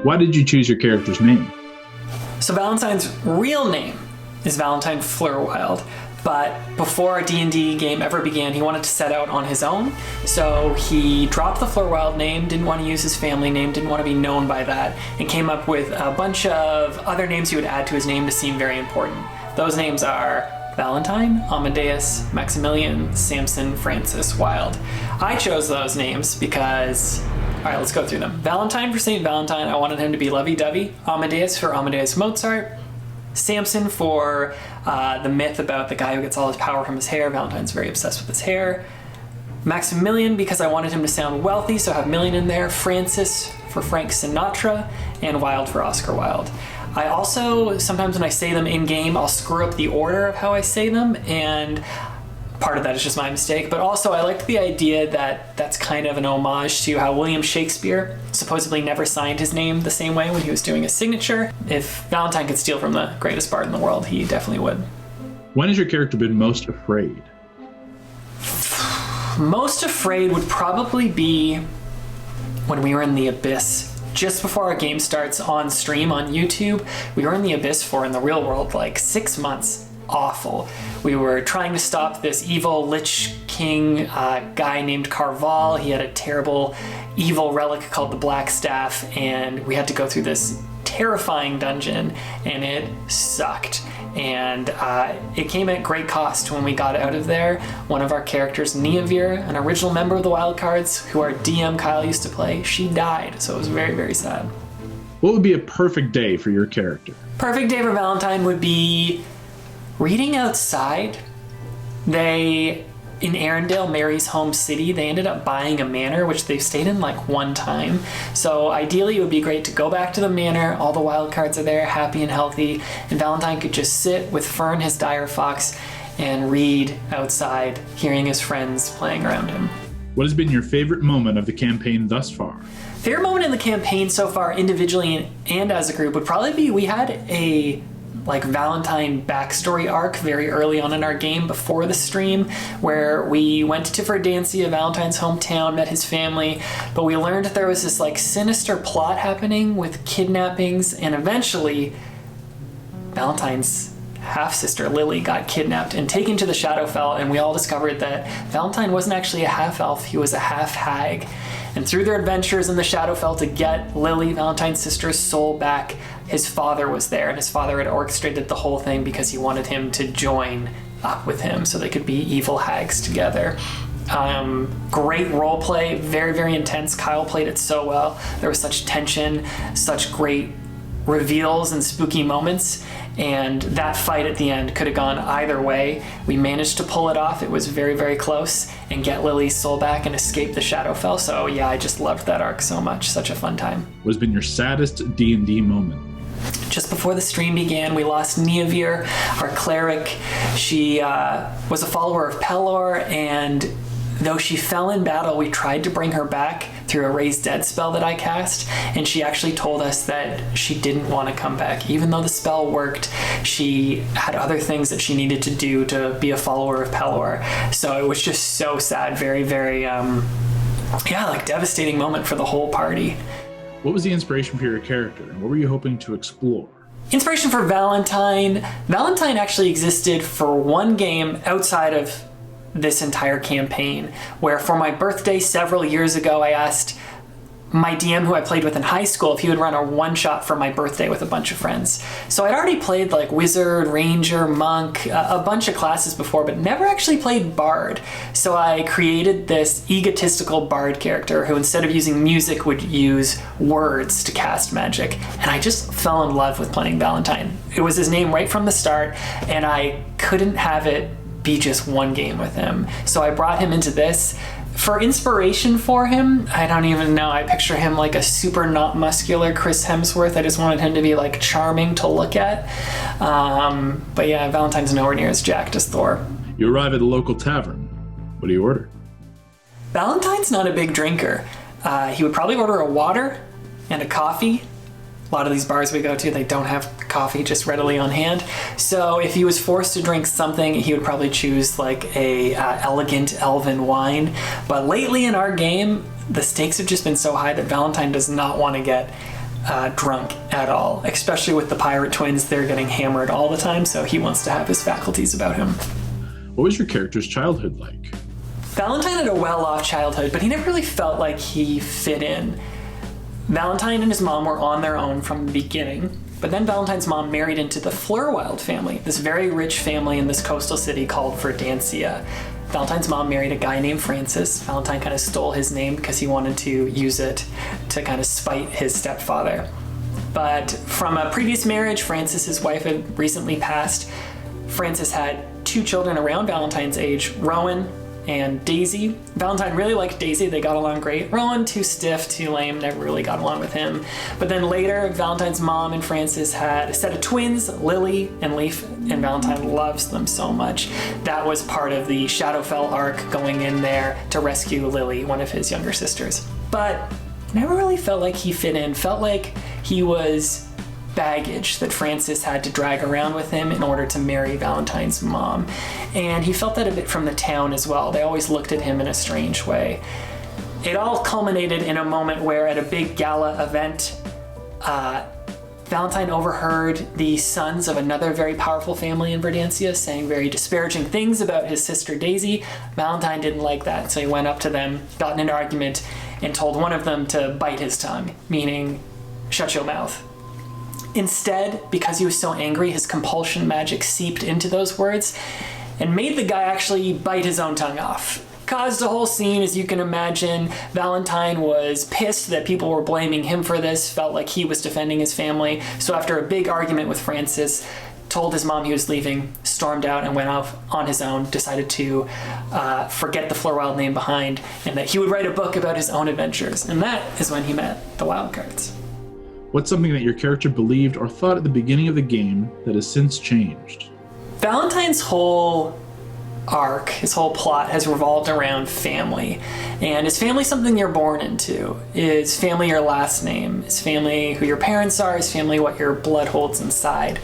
Why did you choose your character's name? So Valentine's real name is Valentine Fleurwylde, but before a D&D game ever began, he wanted to set out on his own. So he dropped the Fleurwylde name, didn't want to use his family name, didn't want to be known by that, and came up with a bunch of other names he would add to his name to seem very important. Those names are Valentine, Amadeus, Maximillion, Sampson, Francis, Wilde. I chose those names because, all right, let's go through them. Valentine for St. Valentine, I wanted him to be lovey-dovey. Amadeus for Amadeus Mozart. Samson for the myth about the guy who gets all his power from his hair. Valentine's very obsessed with his hair. Maximillion because I wanted him to sound wealthy, so I have million in there. Francis for Frank Sinatra, and Wilde for Oscar Wilde. I also, sometimes when I say them in-game, I'll screw up the order of how I say them, and part of that is just my mistake, but also I liked the idea that that's kind of an homage to how William Shakespeare supposedly never signed his name the same way when he was doing his signature. If Valentine could steal from the greatest bard in the world, he definitely would. When has your character been most afraid? Most afraid would probably be when we were in the Abyss. Just before our game starts on stream on YouTube, we were in the Abyss for, in the real world, like 6 months. Awful. We were trying to stop this evil Lich King guy named Carval. He had a terrible evil relic called the Black Staff, and we had to go through this terrifying dungeon, and it sucked. And it came at great cost when we got out of there. One of our characters, Neavir, an original member of the Wildcards, who our DM Kyle used to play, she died, so it was very, very sad. What would be a perfect day for your character? Perfect day for Valentine would be reading outside. In Arendelle, Mary's home city, they ended up buying a manor, which they've stayed in like one time. So ideally it would be great to go back to the manor, all the wild cards are there, happy and healthy, and Valentine could just sit with Fern, his dire fox, and read outside, hearing his friends playing around him. What has been your favorite moment of the campaign thus far? Favorite moment in the campaign so far, individually and as a group, would probably be we had a Valentine backstory arc very early on in our game before the stream, where we went to Verdancia, Valentine's hometown, met his family, but we learned that there was this sinister plot happening with kidnappings, and eventually Valentine's half-sister Lily got kidnapped and taken to the Shadowfell, and we all discovered that Valentine wasn't actually a half-elf, he was a half-hag. And through their adventures in the Shadowfell to get Lily, Valentine's sister's soul back, his father was there, and his father had orchestrated the whole thing because he wanted him to join up with him so they could be evil hags together. Great roleplay, very, very intense. Kyle played it so well. There was such tension, such great reveals and spooky moments, and that fight at the end could have gone either way. We managed to pull it off. It was very, very close, and get Lily's soul back and escape the Shadowfell. So yeah, I just loved that arc so much. Such a fun time. What has been your saddest D&D moment? Just before the stream began, we lost Neavir, our cleric. She was a follower of Pelor, and though she fell in battle, we tried to bring her back through a Raise Dead spell that I cast, and she actually told us that she didn't want to come back. Even though the spell worked, she had other things that she needed to do to be a follower of Pelor. So it was just so sad, very, very, devastating moment for the whole party. What was the inspiration for your character, and what were you hoping to explore? Inspiration for Valentine. Valentine actually existed for one game outside of this entire campaign, where for my birthday several years ago, I asked my DM who I played with in high school if he would run a one-shot for my birthday with a bunch of friends. So I'd already played Wizard, Ranger, Monk, a bunch of classes before, but never actually played Bard. So I created this egotistical Bard character who, instead of using music, would use words to cast magic. And I just fell in love with playing Valentine. It was his name right from the start, and I couldn't have it be just one game with him. So I brought him into this. For inspiration for him, I don't even know. I picture him like a super not muscular Chris Hemsworth. I just wanted him to be charming to look at. But yeah, Valentine's nowhere near as jacked as Thor. You arrive at a local tavern. What do you order? Valentine's not a big drinker. He would probably order a water and a coffee. A lot of these bars we go to, they don't have coffee just readily on hand. So if he was forced to drink something, he would probably choose a elegant elven wine. But lately in our game, the stakes have just been so high that Valentine does not want to get drunk at all, especially with the pirate twins. They're getting hammered all the time, so he wants to have his faculties about him. What was your character's childhood like? Valentine had a well-off childhood, but he never really felt like he fit in. Valentine and his mom were on their own from the beginning, but then Valentine's mom married into the Fleurwylde family, this very rich family in this coastal city called Verdancia. Valentine's mom married a guy named Francis. Valentine kind of stole his name because he wanted to use it to kind of spite his stepfather. But from a previous marriage, Francis, his wife, had recently passed. Francis had 2 children around Valentine's age, Rowan and Daisy. Valentine really liked Daisy, they got along great. Rowan, too stiff, too lame, never really got along with him. But then later, Valentine's mom and Francis had a set of twins, Lily and Leaf, and Valentine loves them so much. That was part of the Shadowfell arc, going in there to rescue Lily, one of his younger sisters. But never really felt like he fit in, felt like he was baggage that Francis had to drag around with him in order to marry Valentine's mom. And he felt that a bit from the town as well. They always looked at him in a strange way. It all culminated in a moment where at a big gala event, Valentine overheard the sons of another very powerful family in Verdancia saying very disparaging things about his sister Daisy. Valentine didn't like that, so he went up to them, got in an argument, and told one of them to bite his tongue, meaning shut your mouth. Instead, because he was so angry, his compulsion magic seeped into those words and made the guy actually bite his own tongue off. Caused a whole scene, as you can imagine. Valentine was pissed that people were blaming him for this, felt like he was defending his family. So after a big argument with Francis, told his mom he was leaving, stormed out and went off on his own, decided to forget the Fleurwylde name behind, and that he would write a book about his own adventures. And that is when he met the Wildcards. What's something that your character believed or thought at the beginning of the game that has since changed? Valentine's whole arc, his whole plot has revolved around family. And is family something you're born into? Is family your last name? Is family who your parents are? Is family what your blood holds inside?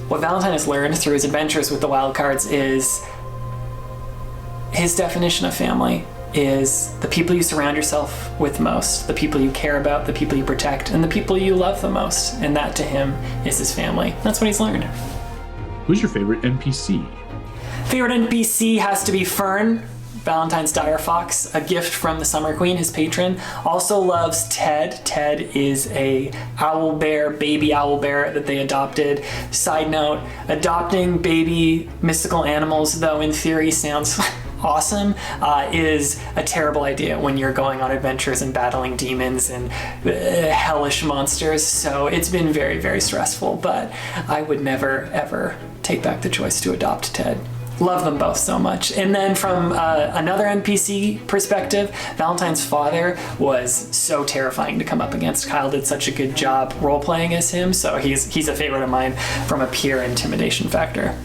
What Valentine has learned through his adventures with the Wildcards is his definition of family is the people you surround yourself with most, the people you care about, the people you protect, and the people you love the most. And that to him is his family. That's what he's learned. Who's your favorite NPC? Favorite NPC has to be Fern, Valentine's dire fox, a gift from the Summer Queen, his patron. Also loves Ted. Ted is a owl bear, baby owl bear that they adopted. Side note, adopting baby mystical animals, though in theory sounds awesome, is a terrible idea when you're going on adventures and battling demons and hellish monsters. So it's been very, very stressful, but I would never, ever take back the choice to adopt Ted. Love them both so much. And then from another NPC perspective, Valentine's father was so terrifying to come up against. Kyle did such a good job role-playing as him, so he's a favorite of mine from a pure intimidation factor.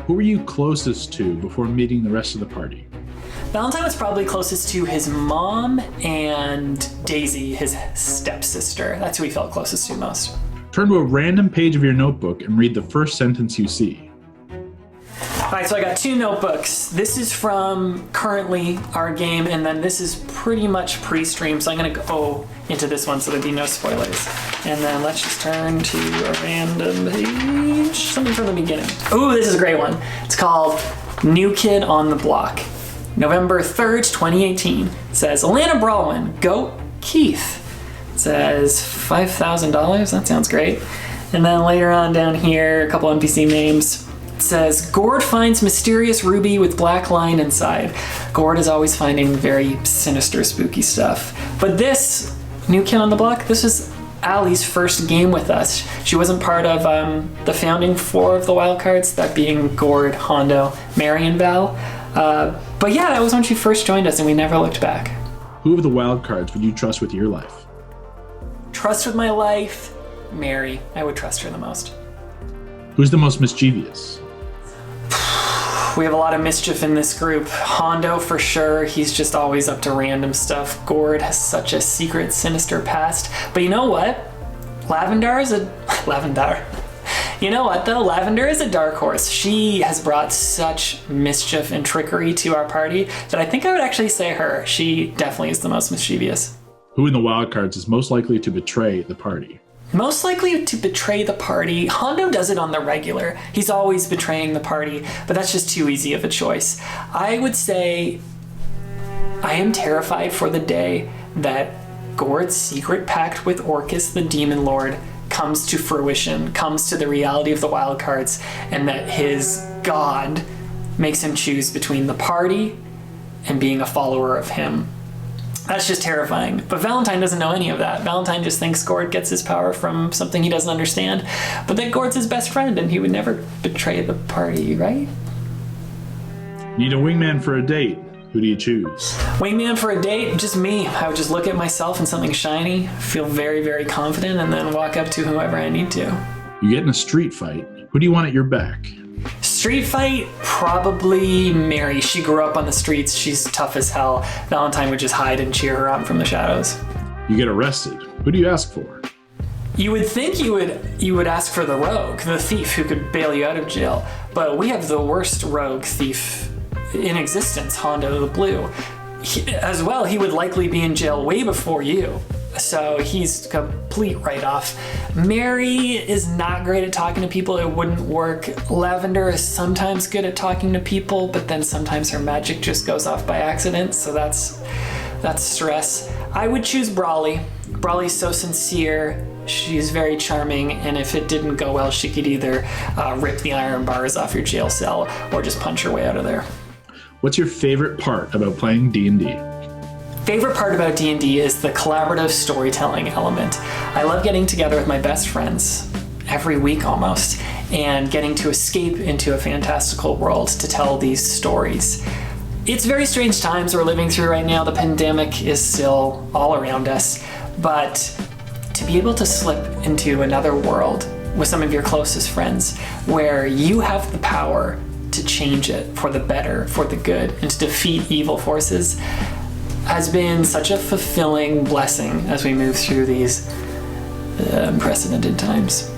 Who were you closest to before meeting the rest of the party? Valentine was probably closest to his mom and Daisy, his stepsister. That's who he felt closest to most. Turn to a random page of your notebook and read the first sentence you see. All right, so I got 2 notebooks. This is from currently our game, and then this is pretty much pre-stream, so I'm gonna go into this one so there'll be no spoilers. And then let's just turn to a random page, something from the beginning. Ooh, this is a great one. It's called New Kid on the Block. November 3rd, 2018. It says, Alana Brawlin, Goat, Keith. It says $5,000, that sounds great. And then later on down here, a couple NPC names. It says, Gord finds mysterious ruby with black line inside. Gord is always finding very sinister, spooky stuff. But this New Kid on the Block, this was Allie's first game with us. She wasn't part of the founding 4 of the Wildcards, that being Gord, Hondo, Mary, and Val. But yeah, that was when she first joined us, and we never looked back. Who of the Wildcards would you trust with your life? Trust with my life? Mary. I would trust her the most. Who's the most mischievous? We have a lot of mischief in this group. Hondo, for sure. He's just always up to random stuff. Gord has such a secret, sinister past. But you know what? Lavendar is a... Lavendar. You know what, though? Lavender is a dark horse. She has brought such mischief and trickery to our party that I think I would actually say her. She definitely is the most mischievous. Who in the Wildcards is most likely to betray the party? Most likely to betray the party. Hondo does it on the regular. He's always betraying the party, but that's just too easy of a choice. I would say I am terrified for the day that Gord's secret pact with Orcus, the Demon Lord, comes to fruition, comes to the reality of the Wildcards, and that his god makes him choose between the party and being a follower of him. That's just terrifying. But Valentine doesn't know any of that. Valentine just thinks Gord gets his power from something he doesn't understand, but that Gord's his best friend and he would never betray the party, right? Need a wingman for a date. Who do you choose? Wingman for a date? Just me. I would just look at myself in something shiny, feel very, very confident, and then walk up to whoever I need to. You get in a street fight. Who do you want at your back? Street fight? Probably Mary. She grew up on the streets. She's tough as hell. Valentine would just hide and cheer her on from the shadows. You get arrested. Who do you ask for? You would think you would ask for the rogue, the thief who could bail you out of jail. But we have the worst rogue thief in existence, Hondo the Blue. He would likely be in jail way before you. So he's complete write-off. Mary is not great at talking to people. It wouldn't work. Lavender is sometimes good at talking to people, but then sometimes her magic just goes off by accident. So that's stress. I would choose Brawley. Brawley's so sincere. She's very charming, and if it didn't go well, she could either rip the iron bars off your jail cell or just punch her way out of there. What's your favorite part about playing D&D? Favorite part about D&D is the collaborative storytelling element. I love getting together with my best friends every week almost and getting to escape into a fantastical world to tell these stories. It's very strange times we're living through right now. The pandemic is still all around us, but to be able to slip into another world with some of your closest friends where you have the power to change it for the better, for the good, and to defeat evil forces has been such a fulfilling blessing as we move through these unprecedented times.